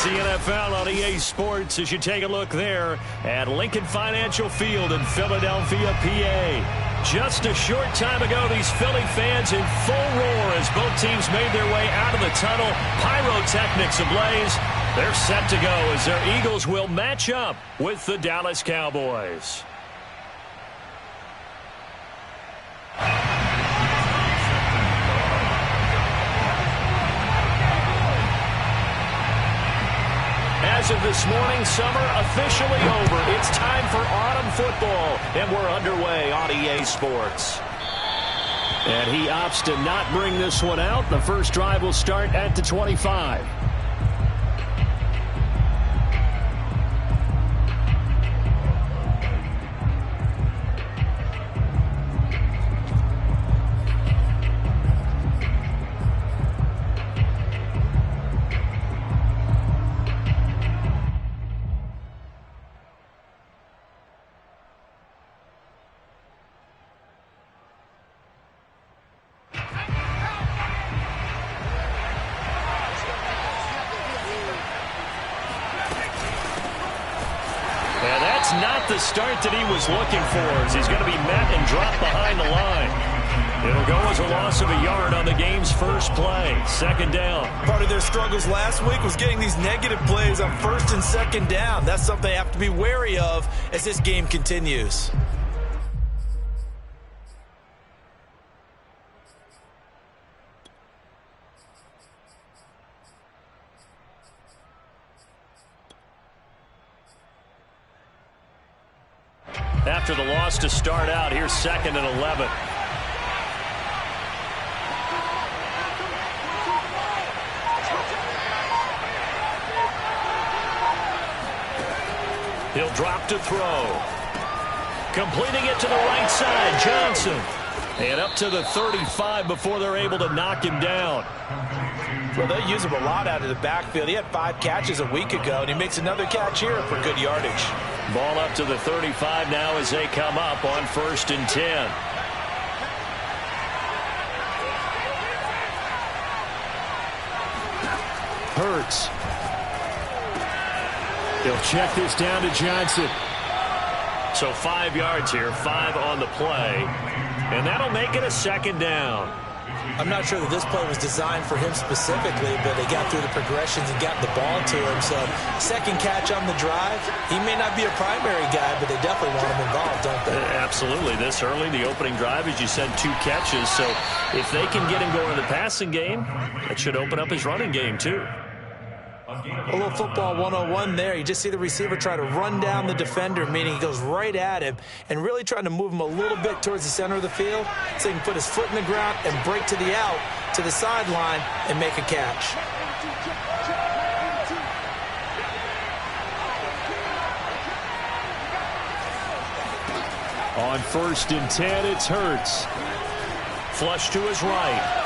the NFL on EA Sports as you take a look there at Lincoln Financial Field in Philadelphia, PA. Just a short time ago, these Philly fans in full roar as both teams made their way out of the tunnel. Pyrotechnics ablaze. They're set to go as their Eagles will match up with the Dallas Cowboys. As of this morning, summer officially over. It's time for autumn football, and we're underway on EA Sports. And he opts to not bring this one out. The first drive will start at the 25. Not the start that he was looking for as he's going to be met and dropped behind the line. It'll go as a loss of a yard on the game's first play. Second down. Part of their struggles last week was getting these negative plays on first and second down. That's something they have to be wary of as this game continues. After the loss to start out, here's 2nd and 11. He'll drop to throw. Completing it to the right side, Johnson. And up to the 35 before they're able to knock him down. Well, they use him a lot out of the backfield. He had 5 catches a week ago, and he makes another catch here for good yardage. Ball up to the 35 now as they come up on 1st and 10. Hurts. They'll check this down to Johnson. So 5 yards here, 5 on the play. And that'll make it a 2nd down. I'm not sure that this play was designed for him specifically, but they got through the progressions and got the ball to him. So, second catch on the drive. He may not be a primary guy, but they definitely want him involved, don't they? Absolutely. This early, the opening drive, as you said, 2 catches. So, if they can get him going in the passing game, that should open up his running game, too. A little football 101 there. You just see the receiver try to run down the defender, meaning he goes right at him and really trying to move him a little bit towards the center of the field so he can put his foot in the ground and break to the out, to the sideline, and make a catch. On 1st and 10, it's Hurts. Flush to his right.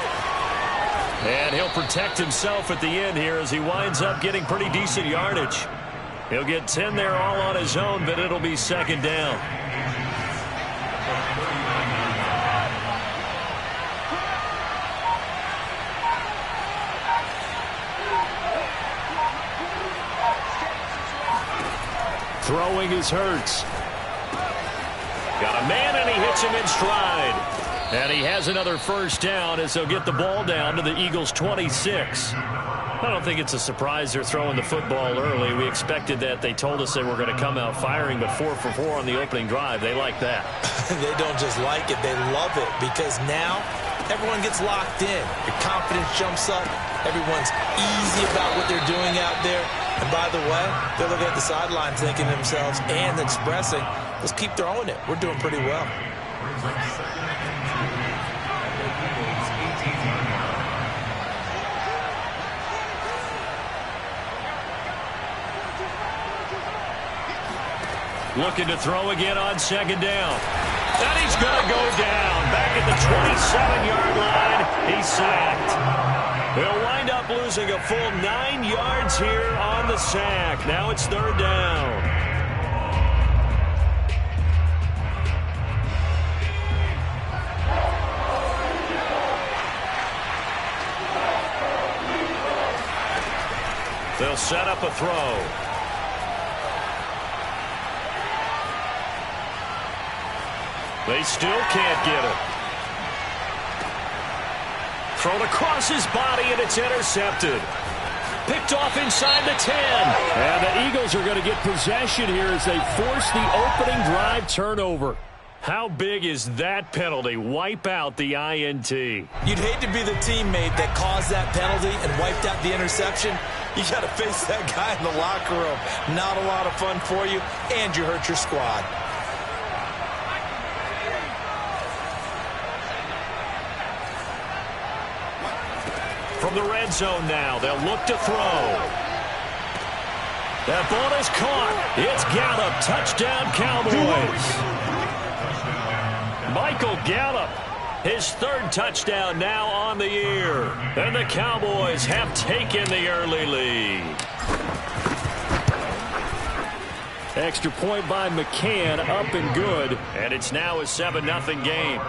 And he'll protect himself at the end here as he winds up getting pretty decent yardage. He'll get 10 there all on his own, but it'll be 2nd down. Throwing is Hurts. Got a man, and he hits him in stride. And he has another first down as they'll get the ball down to the Eagles' 26. I don't think it's a surprise they're throwing the football early. We expected that. They told us they were going to come out firing, but 4 for 4 on the opening drive. They like that. They don't just like it. They love it because now everyone gets locked in. Your confidence jumps up. Everyone's easy about what they're doing out there. And by the way, they're looking at the sideline thinking to themselves and expressing, let's keep throwing it. We're doing pretty well. Looking to throw again on 2nd down. And he's going to go down. Back at the 27-yard line. He's sacked. He'll wind up losing a full 9 yards here on the sack. Now it's 3rd down. They'll set up a throw. They still can't get it. Thrown across his body, and it's intercepted. Picked off inside the 10. And the Eagles are going to get possession here as they force the opening drive turnover. How big is that penalty? Wipe out the INT. You'd hate to be the teammate that caused that penalty and wiped out the interception. You got to face that guy in the locker room. Not a lot of fun for you, and you hurt your squad. From the red zone now, they'll look to throw. That ball is caught. It's Gallup. Touchdown, Cowboys. Michael Gallup, his third touchdown now on the year. And the Cowboys have taken the early lead. Extra point by McCann, up and good. And it's now a 7-0 game.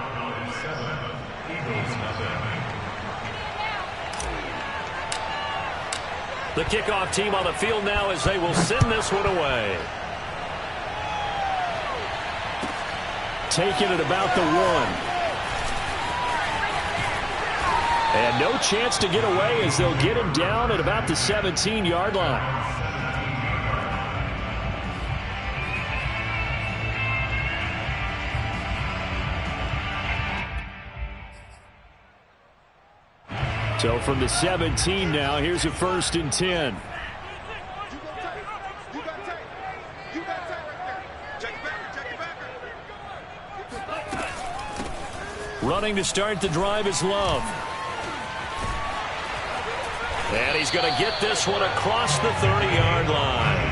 The kickoff team on the field now as they will send this one away. Taking it about the 1. And no chance to get away as they'll get him down at about the 17-yard line. So from the 17 now, here's a 1st and 10. Running to start the drive is Love. And he's going to get this one across the 30-yard line.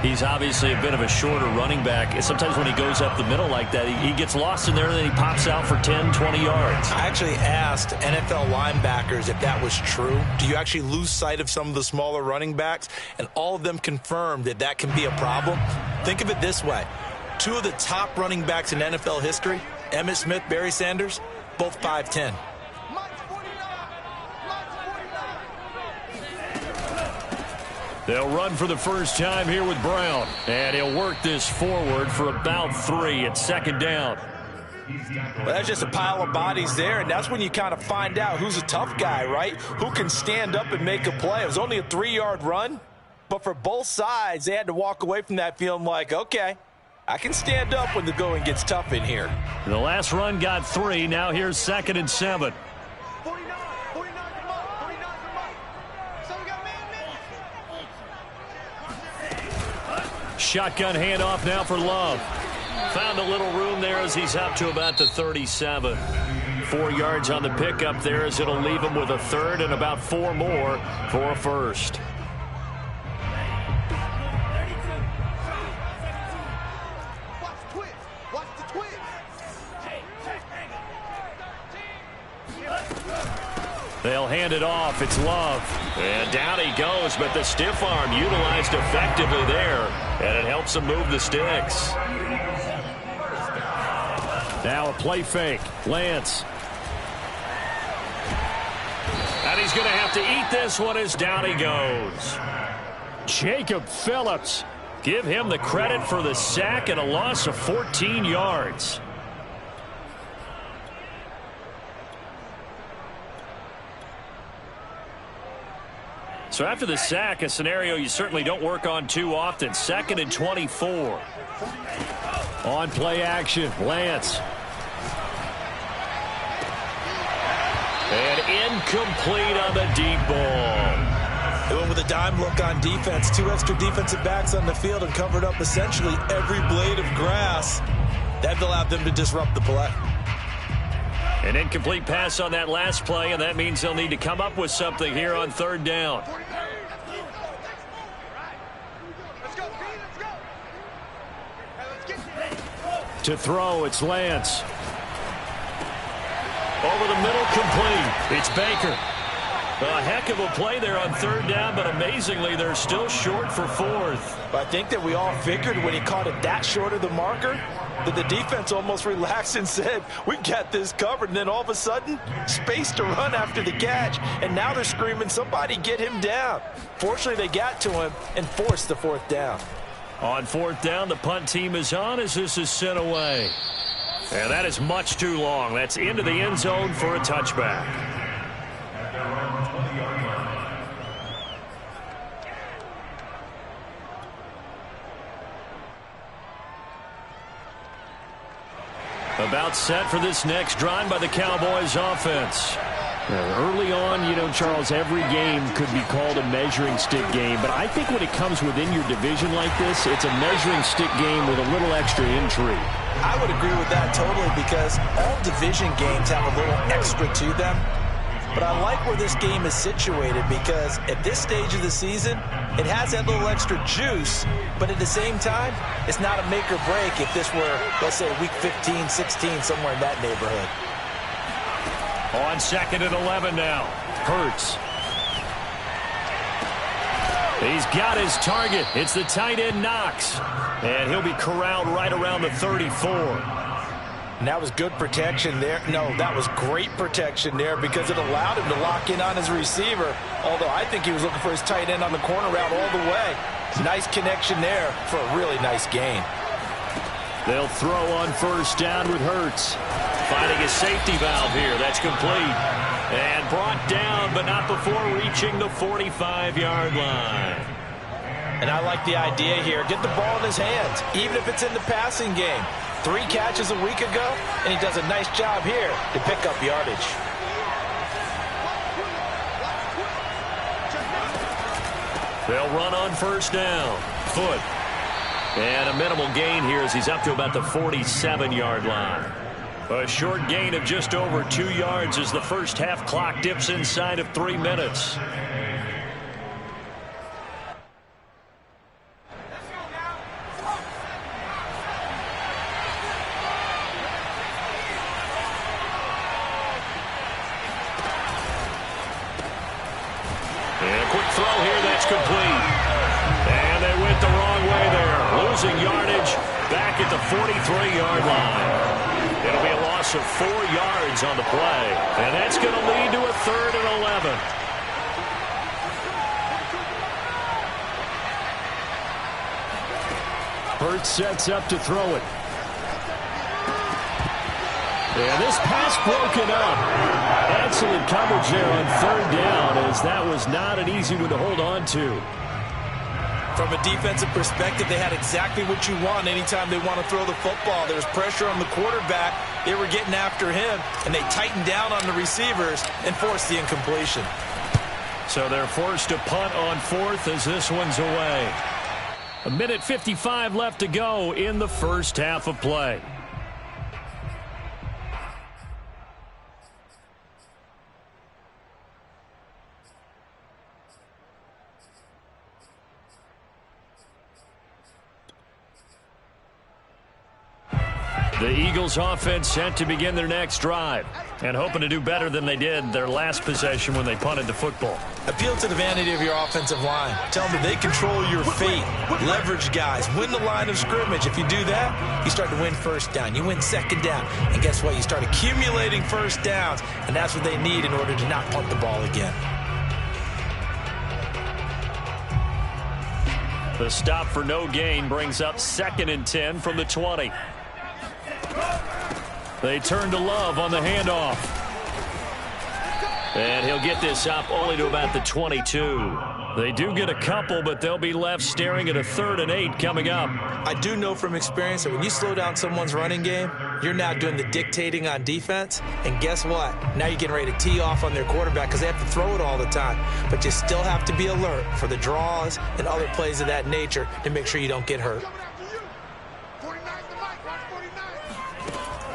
He's obviously a bit of a shorter running back. Sometimes when he goes up the middle like that, he gets lost in there, and then he pops out for 10, 20 yards. I actually asked NFL linebackers if that was true. Do you actually lose sight of some of the smaller running backs? And all of them confirmed that that can be a problem. Think of it this way. 2 of the top running backs in NFL history, Emmitt Smith, Barry Sanders, both 5'10". They'll run for the first time here with Brown. And he'll work this forward for about 3 at 2nd down. Well, that's just a pile of bodies there, and that's when you kind of find out who's a tough guy, right? Who can stand up and make a play. It was only a 3-yard run, but for both sides, they had to walk away from that feeling like, okay, I can stand up when the going gets tough in here. The last run got 3. Now here's 2nd and 7. Shotgun handoff now for Love. Found a little room there as he's up to about the 37. 4 yards on the pickup there as it'll leave him with a 3rd and about 4 more for a 1st. They'll hand it off. It's Love. And down he goes, but the stiff arm utilized effectively there, and it helps him move the sticks. Now a play fake. Lance. And he's going to have to eat this one as down he goes. Jacob Phillips. Give him the credit for the sack and a loss of 14 yards. So after the sack, a scenario you certainly don't work on too often. 2nd and 24. On play action, Lance. And incomplete on the deep ball. They went with a dime look on defense. 2 extra defensive backs on the field and covered up essentially every blade of grass. That allowed them to disrupt the play. An incomplete pass on that last play, and that means they'll need to come up with something here on 3rd down. To throw, it's Lance. Over the middle, complete. It's Baker. A heck of a play there on 3rd down, but amazingly, they're still short for 4th. But I think that we all figured when he caught it that short of the marker, The defense almost relaxed and said, we've got this covered. And then all of a sudden, space to run after the catch. And now they're screaming, somebody get him down. Fortunately, they got to him and forced the fourth down. On fourth down, the punt team is on as this is sent away. And that is much too long. That's into the end zone for a touchback. About set for this next drive by the Cowboys offense. Early on, you know, Charles, every game could be called a measuring stick game. But I think when it comes within your division like this, it's a measuring stick game with a little extra intrigue. I would agree with that totally because all division games have a little extra to them. But I like where this game is situated because at this stage of the season, it has that little extra juice. But at the same time, it's not a make or break if this were, let's say, week 15, 16, somewhere in that neighborhood. On second and 11 now. Hurts. He's got his target. It's the tight end Knox. And he'll be corralled right around the 34. And that was good protection there. No, that was great protection there because it allowed him to lock in on his receiver. Although I think he was looking for his tight end on the corner route all the way. Nice connection there for a really nice gain. They'll throw on first down with Hurts. Finding a safety valve here. That's complete. And brought down, but not before reaching the 45-yard line. And I like the idea here. Get the ball in his hands, even if it's in the passing game. 3 catches a week ago, and he does a nice job here to pick up yardage. They'll run on first down. Foot. And a minimal gain here as he's up to about the 47-yard line. A short gain of just over 2 yards as the first half clock dips inside of 3 minutes. And a quick throw here that's complete. And they went the wrong way there. Losing yardage back at the 43-yard line. It'll be a loss of 4 yards on the play. And that's going to lead to a 3rd and 11. Hurts sets up to throw it. And this pass broken up. Excellent coverage there on 3rd down as that was not an easy one to hold on to. From a defensive perspective, they had exactly what you want anytime they want to throw the football. There was pressure on the quarterback. They were getting after him, and they tightened down on the receivers and forced the incompletion. So they're forced to punt on 4th as this one's away. 1:55 left to go in the first half of play. The Eagles offense set to begin their next drive and hoping to do better than they did their last possession when they punted the football. Appeal to the vanity of your offensive line. Tell them that they control your fate. Leverage guys. Win the line of scrimmage. If you do that, you start to win first down. You win 2nd down. And guess what? You start accumulating first downs. And that's what they need in order to not punt the ball again. The stop for no gain brings up 2nd and 10 from the 20. They turn to Love on the handoff. And he'll get this up only to about the 22. They do get a couple, but they'll be left staring at a 3rd and 8 coming up. I do know from experience that when you slow down someone's running game, you're now doing the dictating on defense. And guess what? Now you're getting ready to tee off on their quarterback because they have to throw it all the time. But you still have to be alert for the draws and other plays of that nature to make sure you don't get hurt.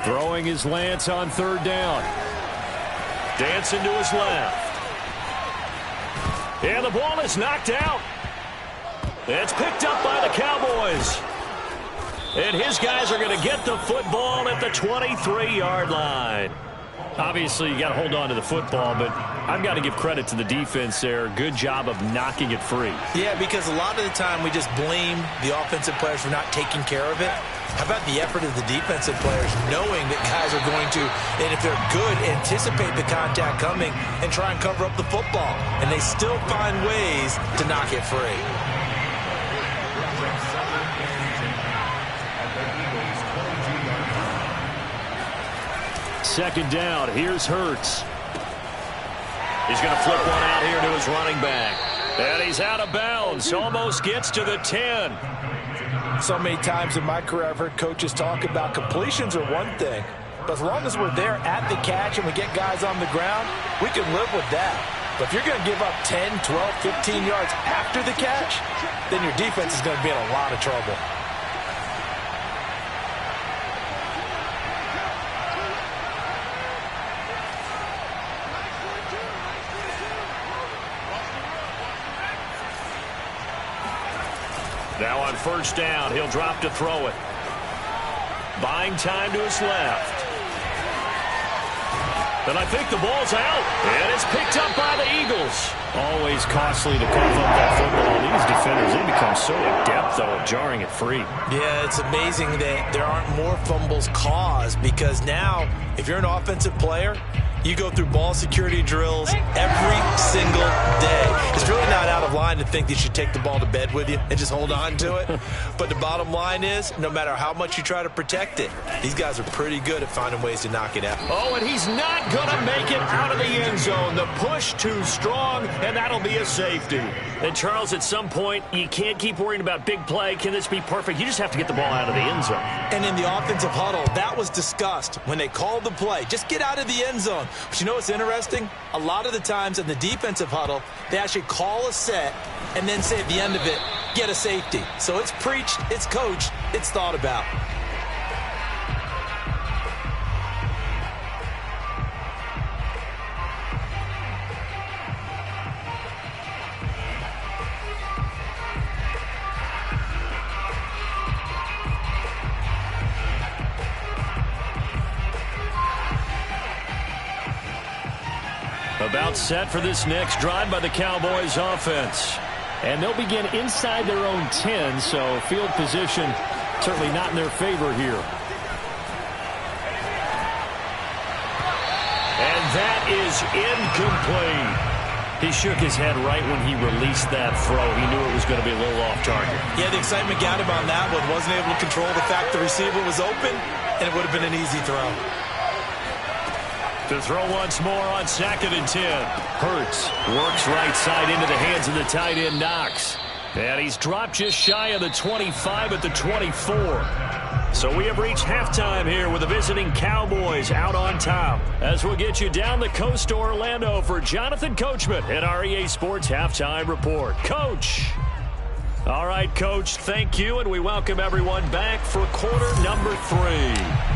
Throwing his Lance on 3rd down. Dancing to his left. And the ball is knocked out. It's picked up by the Cowboys. And his guys are going to get the football at the 23-yard line. Obviously, you got to hold on to the football, but I've got to give credit to the defense there. Good job of knocking it free. Yeah, because a lot of the time we just blame the offensive players for not taking care of it. How about the effort of the defensive players knowing that guys are going to, and if they're good, anticipate the contact coming and try and cover up the football. And they still find ways to knock it free. Second down. Here's Hurts. He's going to flip one out here to his running back. And he's out of bounds. Almost gets to the 10. So many times in my career I've heard coaches talk about completions are one thing. But as long as we're there at the catch and we get guys on the ground, we can live with that. But if you're going to give up 10, 12, 15 yards after the catch, then your defense is going to be in a lot of trouble. Now on first down, he'll drop to throw it. Buying time to his left. And I think the ball's out. And it's picked up by the Eagles. Always costly to cough up that football. These defenders, they become so adept, though, at jarring it free. Yeah, it's amazing that there aren't more fumbles caused, because now, if you're an offensive player, you go through ball security drills every single day. It's really not out of line to think that you should take the ball to bed with you and just hold on to it. But the bottom line is, no matter how much you try to protect it, these guys are pretty good at finding ways to knock it out. Oh, and he's not going to make it out of the end zone. The push too strong, and that'll be a safety. And, Charles, at some point, you can't keep worrying about big play. Can this be perfect? You just have to get the ball out of the end zone. And in the offensive huddle, that was discussed when they called the play. Just get out of the end zone. But you know what's interesting? A lot of the times in the defensive huddle, they actually call a set and then say at the end of it, get a safety. So it's preached, it's coached, it's thought about. About set for this next drive by the Cowboys offense. And they'll begin inside their own 10, so field position certainly not in their favor here. And that is incomplete. He shook his head right when he released that throw. He knew it was going to be a little off target. Yeah, the excitement got him on that one. Wasn't able to control the fact the receiver was open, and it would have been an easy throw. To throw once more on 2nd and 10. Hurts works right side into the hands of the tight end Knox. And he's dropped just shy of the 25 at the 24. So we have reached halftime here with the visiting Cowboys out on top. As we'll get you down the coast to Orlando for Jonathan Coachman at our EA Sports Halftime Report. Coach. All right, Coach, thank you, and we welcome everyone back for quarter number 3.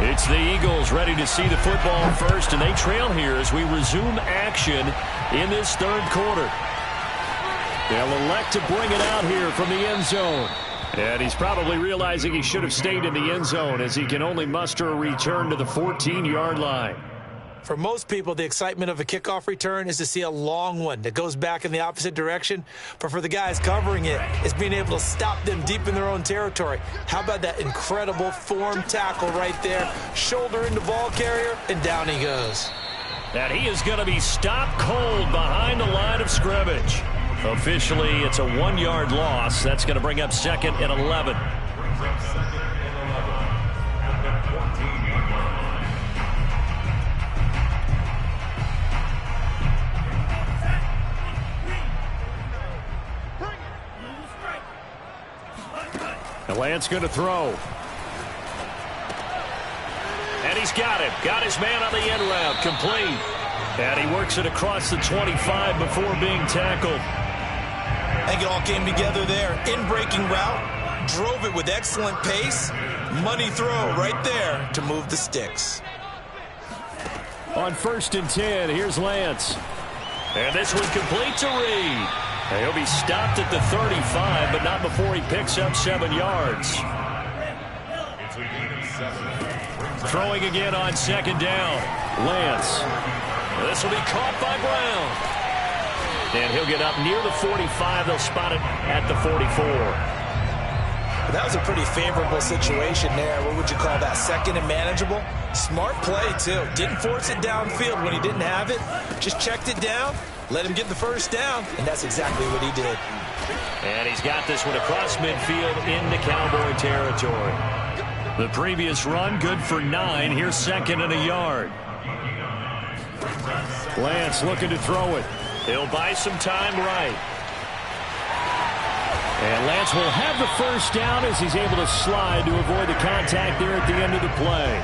It's the Eagles ready to see the football first, and they trail here as we resume action in this third quarter. They'll elect to bring it out here from the end zone. And he's probably realizing he should have stayed in the end zone as he can only muster a return to the 14-yard line. For most people, the excitement of a kickoff return is to see a long one that goes back in the opposite direction. But for the guys covering it, it's being able to stop them deep in their own territory. How about that incredible form tackle right there? Shoulder into ball carrier, and down he goes. And he is going to be stopped cold behind the line of scrimmage. Officially, it's a 1-yard loss. That's going to bring up 2nd and 11. Lance going to throw. And he's got him. Got his man on the end route. Complete. And he works it across the 25 before being tackled. I think it all came together there. In-breaking route. Drove it with excellent pace. Money throw right there to move the sticks. On 1st and 10, here's Lance. And this one complete to Reed. And he'll be stopped at the 35, but not before he picks up 7 yards. Throwing again on 2nd down. Lance. This will be caught by Brown. And he'll get up near the 45. They'll spot it at the 44. That was a pretty favorable situation there. What would you call that? Second and manageable? Smart play, too. Didn't force it downfield when he didn't have it. Just checked it down, let him get the first down, and that's exactly what he did. And he's got this one across midfield into Cowboy territory. The previous run, good for 9. Here's second and a yard. Lance looking to throw it. He'll buy some time right. And Lance will have the first down as he's able to slide to avoid the contact there at the end of the play.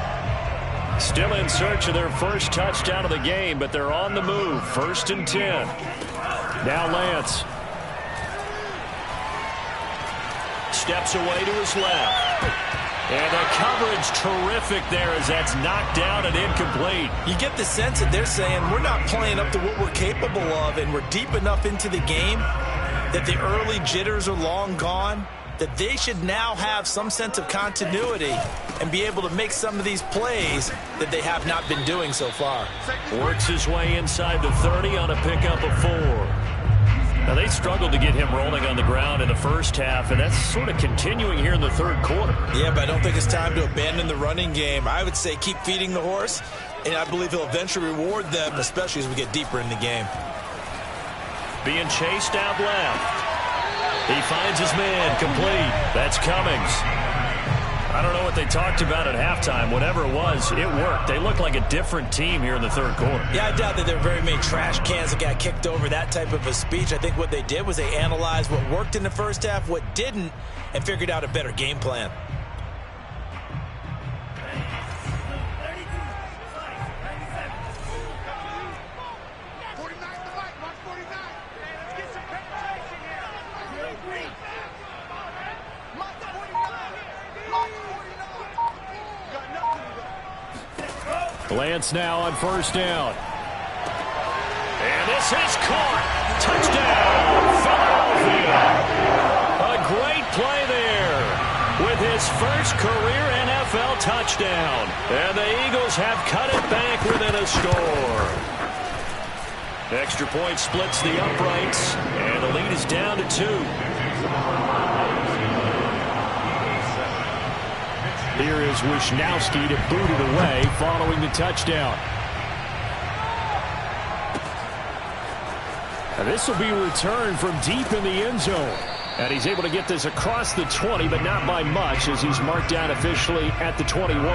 Still in search of their first touchdown of the game, but they're on the move. 1st and 10. Now Lance. Steps away to his left. And the coverage terrific there as that's knocked down and incomplete. You get the sense that they're saying we're not playing up to what we're capable of, and we're deep enough into the game that the early jitters are long gone, that they should now have some sense of continuity and be able to make some of these plays that they have not been doing so far. Works his way inside the 30 on a pickup of 4. Now, they struggled to get him rolling on the ground in the first half, and that's sort of continuing here in the third quarter. Yeah, but I don't think it's time to abandon the running game. I would say keep feeding the horse, and I believe he'll eventually reward them, especially as we get deeper in the game. Being chased out left. He finds his man complete. That's Cummings. I don't know what they talked about at halftime. Whatever it was, it worked. They look like a different team here in the third quarter. Yeah, I doubt that there are very many trash cans that got kicked over, that type of a speech. I think what they did was they analyzed what worked in the first half, what didn't, and figured out a better game plan. Lance now on 1st down. And this is caught. Touchdown, Philadelphia. A great play there with his first career NFL touchdown. And the Eagles have cut it back within a score. Extra point splits the uprights, and the lead is down to 2. Here is Wisnowski to boot it away following the touchdown. And this will be returned from deep in the end zone. And he's able to get this across the 20, but not by much, as he's marked down officially at the 21.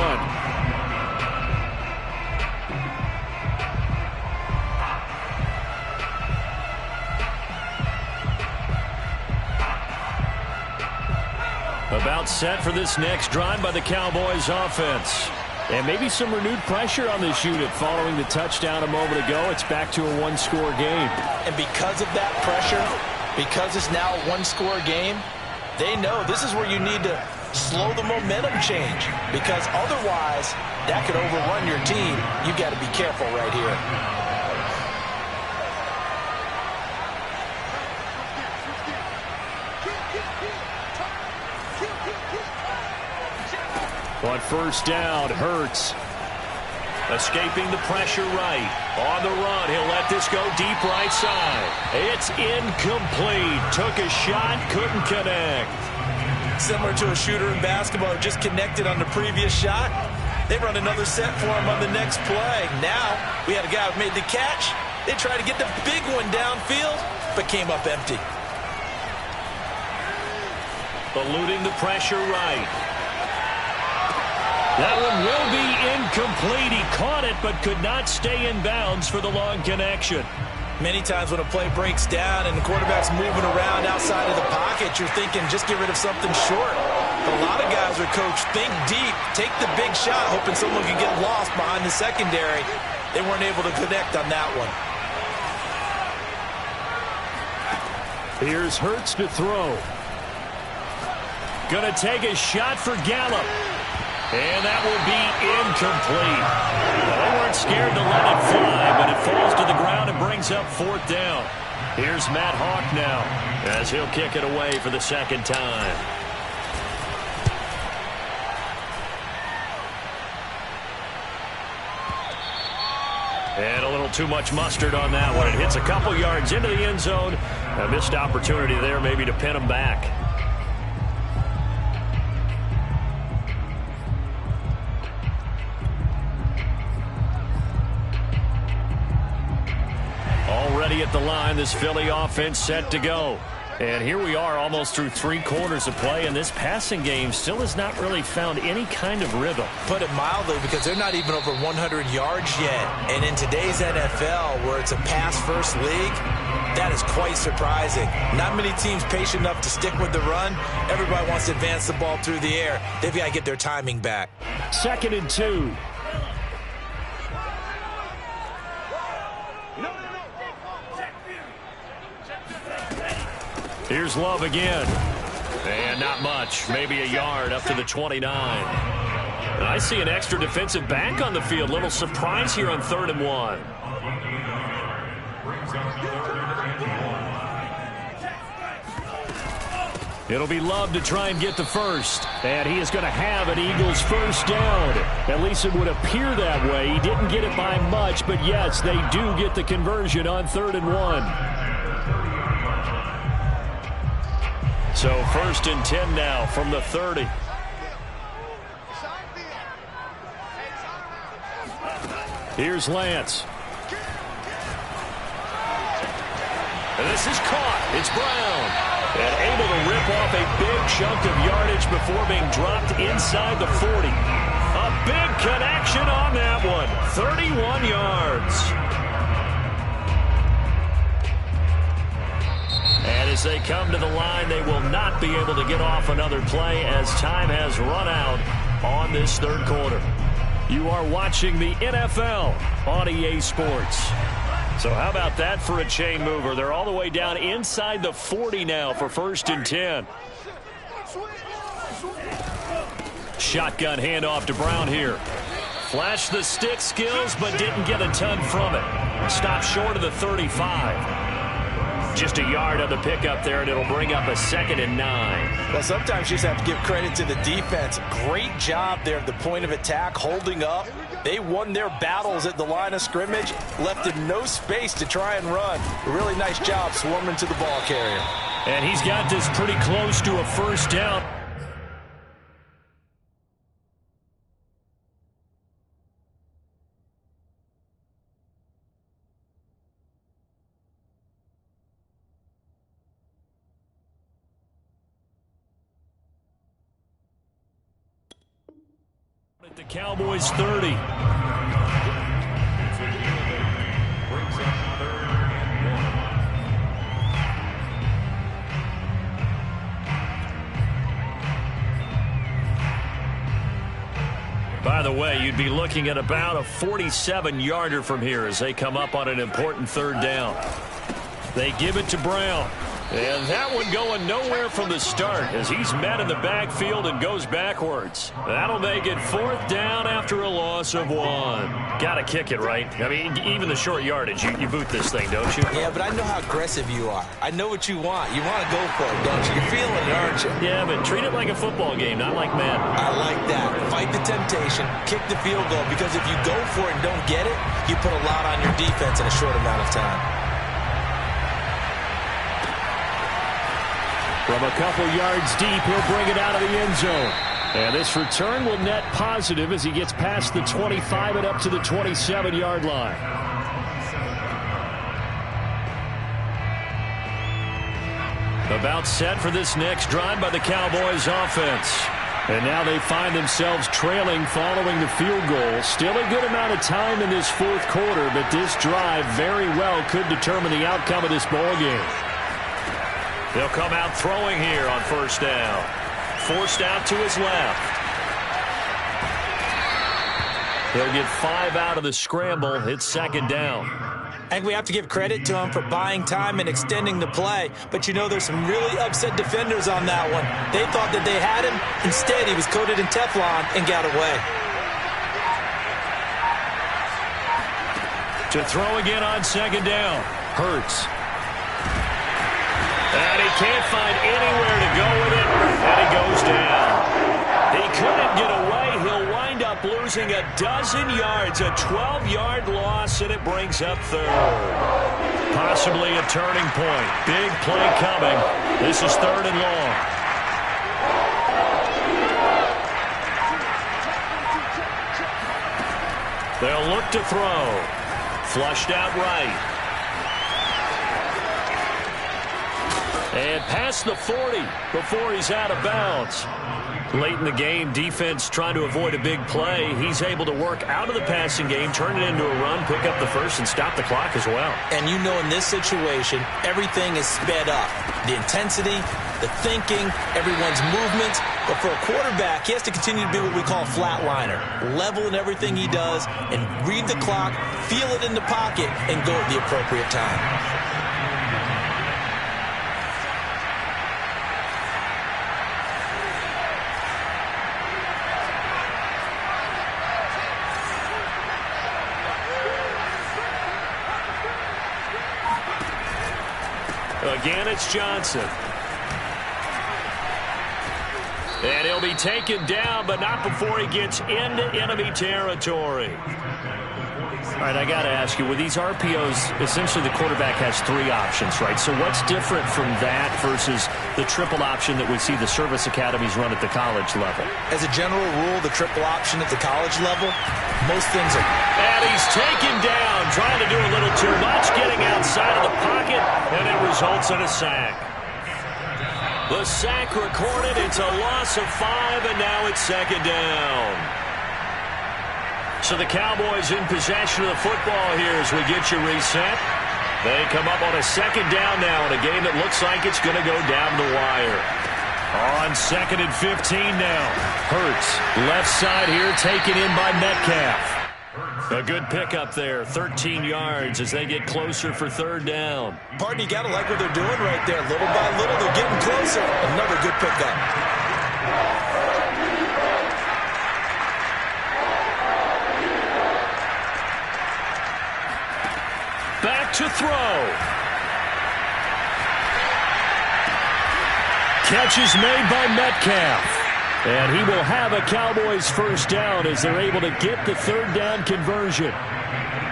About set for this next drive by the Cowboys offense. And maybe some renewed pressure on this unit following the touchdown a moment ago. It's back to a 1-score game. And because of that pressure, because it's now a 1-score game, they know this is where you need to slow the momentum change. Because otherwise, that could overrun your team. You've got to be careful right here. On 1st down, Hurts. Escaping the pressure right. On the run, he'll let this go deep right side. It's incomplete. Took a shot, couldn't connect. Similar to a shooter in basketball who just connected on the previous shot. They run another set for him on the next play. Now, we had a guy who made the catch. They tried to get the big one downfield, but came up empty. Eluding the pressure right. That one will be incomplete. He caught it, but could not stay in bounds for the long connection. Many times when a play breaks down and the quarterback's moving around outside of the pocket, you're thinking just get rid of something short. But a lot of guys are coached, think deep, take the big shot, hoping someone can get lost behind the secondary. They weren't able to connect on that one. Here's Hurts to throw. Gonna take a shot for Gallup. And that will be incomplete. They weren't scared to let it fly, but it falls to the ground and brings up 4th down. Here's Matt Hawk now, as he'll kick it away for the second time. And a little too much mustard on that one. It hits a couple yards into the end zone. A missed opportunity there maybe to pin them back. Already at the line, this Philly offense set to go. And here we are almost through 3 quarters of play, and this passing game still has not really found any kind of rhythm. Put it mildly, because they're not even over 100 yards yet. And in today's NFL, where it's a pass-first league, that is quite surprising. Not many teams patient enough to stick with the run. Everybody wants to advance the ball through the air. They've got to get their timing back. 2nd and 2. Here's Love again. And not much. Maybe a yard up to the 29. And I see an extra defensive back on the field. Little surprise here on 3rd and 1. It'll be Love to try and get the first. And he is going to have an Eagles first down. At least it would appear that way. He didn't get it by much, but yes, they do get the conversion on 3rd and 1. So 1st and 10 now from the 30. Here's Lance. And this is caught. It's Brown. And able to rip off a big chunk of yardage before being dropped inside the 40. A big connection on that one. 31 yards. And as they come to the line, they will not be able to get off another play as time has run out on this 3rd quarter. You are watching the NFL on EA Sports. So how about that for a chain mover? They're all the way down inside the 40 now for 1st and 10. Shotgun handoff to Brown here. Flashed the stick skills, but didn't get a ton from it. Stopped short of the 35. Just a yard on the pickup there, and it'll bring up a 2nd and 9. Well, sometimes you just have to give credit to the defense. Great job there at the point of attack, holding up. They won their battles at the line of scrimmage, left in no space to try and run. A really nice job swarming to the ball carrier. And he's got this pretty close to a first down. At the Cowboys 30. By the way, you'd be looking at about a 47-yarder from here as they come up on an important 3rd down. They give it to Brown. And that one going nowhere from the start as he's met in the backfield and goes backwards. That'll make it 4th down after a loss of 1. Got to kick it, right? I mean, even the short yardage, you boot this thing, don't you? Yeah, but I know how aggressive you are. I know what you want. You want to go for it, don't you? You're feeling it, aren't you? Yeah, but treat it like a football game, not like Madden. I like that. Fight the temptation, kick the field goal, because if you go for it and don't get it, you put a lot on your defense in a short amount of time. From a couple yards deep, he'll bring it out of the end zone. And this return will net positive as he gets past the 25 and up to the 27-yard line. About set for this next drive by the Cowboys offense. And now they find themselves trailing following the field goal. Still a good amount of time in this 4th quarter, but this drive very well could determine the outcome of this ball game. They'll come out throwing here on 1st down. Forced out to his left. He'll get 5 out of the scramble. It's 2nd down. I think we have to give credit to him for buying time and extending the play. But, you know, there's some really upset defenders on that one. They thought that they had him. Instead, he was coated in Teflon and got away. To throw again on 2nd down. Hurts. And he can't find anywhere to go with it, and he goes down. He couldn't get away. He'll wind up losing losing a dozen yards, a 12-yard loss, and it brings up third. Possibly a turning point. Big play coming. This is 3rd and long. They'll look to throw. Flushed out right. And past the 40 before he's out of bounds. Late in the game, defense trying to avoid a big play. He's able to work out of the passing game, turn it into a run, pick up the first, and stop the clock as well. And you know in this situation, everything is sped up. The intensity, the thinking, everyone's movements. But for a quarterback, he has to continue to be what we call a flatliner. Level in everything he does and read the clock, feel it in the pocket, and go at the appropriate time. Again, it's Johnson. And he'll be taken down, but not before he gets into enemy territory. All right, I got to ask you, with these RPOs, essentially the quarterback has 3 options, right? So what's different from that versus the triple option that we see the service academies run at the college level? As a general rule, the triple option at the college level, most things are... And he's taken down, trying to do a little too much, getting outside of the pocket, and it results in a sack. The sack recorded, it's a loss of 5, and now it's 2nd down. So the Cowboys in possession of the football here as we get you reset. They come up on a 2nd down now in a game that looks like it's going to go down the wire. On 2nd and 15 now. Hurts, left side here, taken in by Metcalf. A good pickup there, 13 yards as they get closer for 3rd down. Pardon, you got to like what they're doing right there. Little by little, they're getting closer. Another good pickup. Back to throw. Catch is made by Metcalf. And he will have a Cowboys 1st down as they're able to get the 3rd down conversion.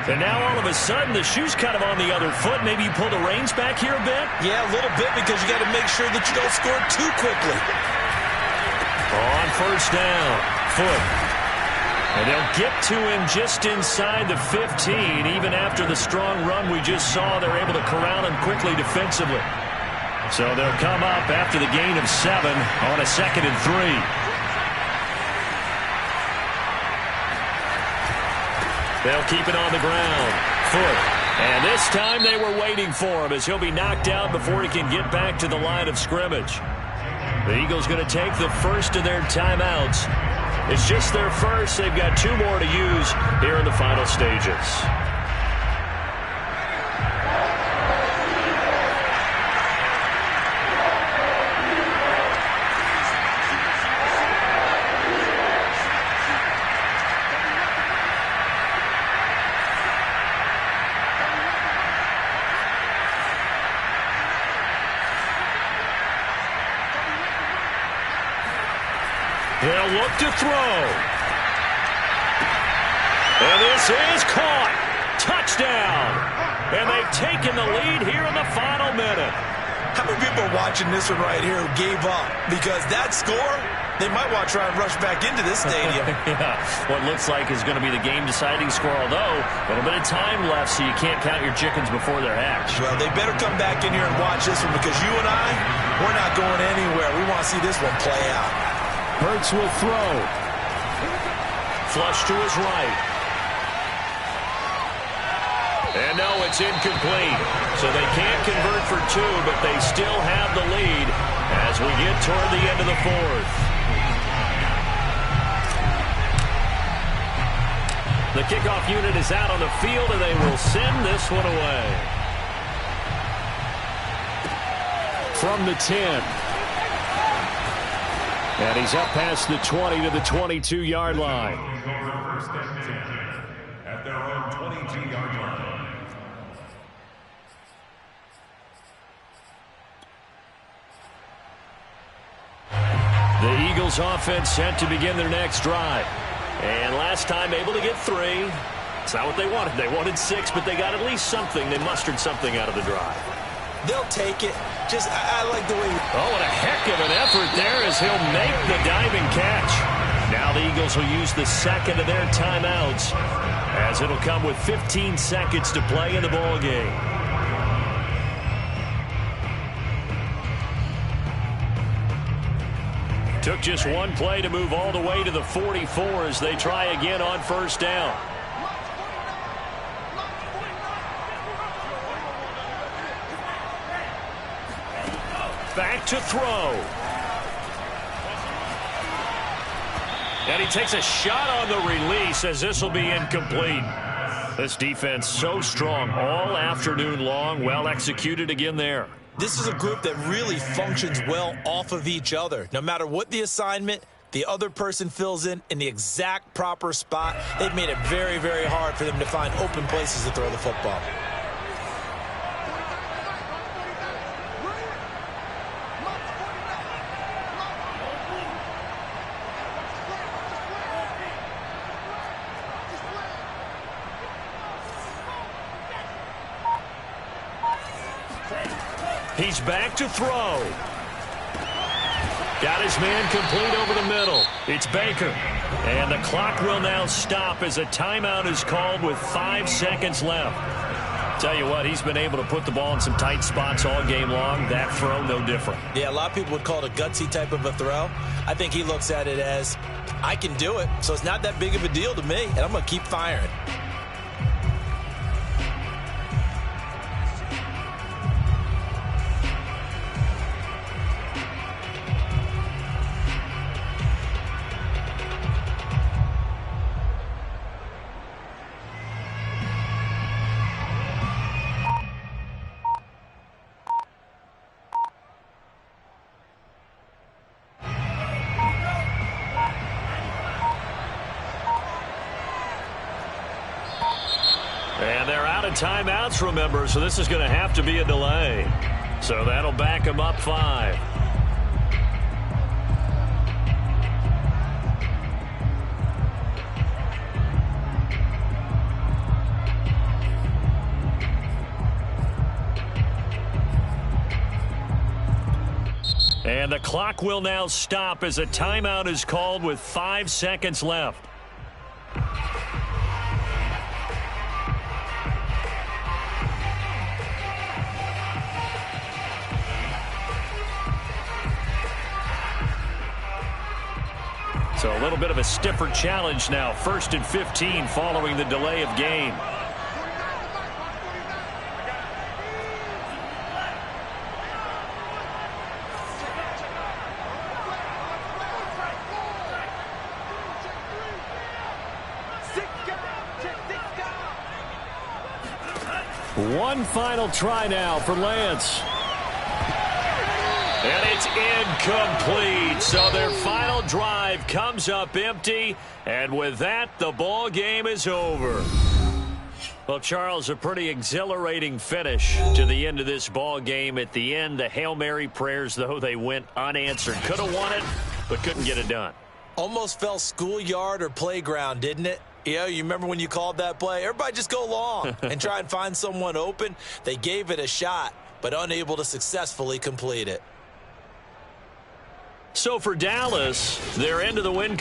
And now all of a sudden the shoe's kind of on the other foot. Maybe you pull the reins back here a bit? Yeah, a little bit because you got to make sure that you don't score too quickly. On 1st down, Foot. And they'll get to him just inside the 15. Even after the strong run we just saw, they're able to corral him quickly defensively. So they'll come up after the gain of 7 on a 2nd and 3. They'll keep it on the ground. Foot. And this time they were waiting for him as he'll be knocked out before he can get back to the line of scrimmage. The Eagles going to take the first of their timeouts. It's just their first. They've got 2 more to use here in the final stages. They'll look to throw. And this is caught. Touchdown. And they've taken the lead here in the final minute. How many people are watching this one right here who gave up? Because that score, they might want to try and rush back into this stadium. Yeah, what looks like is going to be the game-deciding score, although a little bit of time left, so you can't count your chickens before they're hatched. Well, they better come back in here and watch this one because you and I, we're not going anywhere. We want to see this one play out. Hurts will throw. Flush to his right. And no, it's incomplete. So they can't convert for 2, but they still have the lead as we get toward the end of the 4th. The kickoff unit is out on the field, and they will send this one away. From the 10. And he's up past the 20 to the 22-yard line. First and 10 at their own 22-yard line. The Eagles offense set to begin their next drive. And last time able to get 3. It's not what they wanted. They wanted 6, but they got at least something. They mustered something out of the drive. They'll take it. I like the way. Oh, what a heck of an effort there as he'll make the diving catch. Now the Eagles will use the second of their timeouts as it'll come with 15 seconds to play in the ball game. Took just one play to move all the way to the 44 as they try again on first down. Back to throw. And he takes a shot on the release as this will be incomplete. This defense so strong all afternoon long. Well executed again there. This is a group that really functions well off of each other. No matter what the assignment, the other person fills in the exact proper spot. They've made it very, very hard for them to find open places to throw the football. He's back to throw. Got his man complete over the middle. It's Baker. And the clock will now stop as a timeout is called with 5 seconds left. Tell you what, he's been able to put the ball in some tight spots all game long. That throw, no different. Yeah, a lot of people would call it a gutsy type of a throw. I think he looks at it as, I can do it, so it's not that big of a deal to me, and I'm going to keep firing. And they're out of timeouts, remember, so this is going to have to be a delay. So that'll back them up 5. And the clock will now stop as a timeout is called with 5 seconds left. So a little bit of a stiffer challenge now. 1st and 15 following the delay of game. One final try now for Lance. And it's incomplete. So their final drive comes up empty. And with that, the ball game is over. Well, Charles, a pretty exhilarating finish to the end of this ball game. At the end, the Hail Mary prayers, though, they went unanswered. Could have won it, but couldn't get it done. Almost fell schoolyard or playground, didn't it? You remember when you called that play? Everybody just go long and try and find someone open. They gave it a shot, but unable to successfully complete it. So for Dallas, their end of the win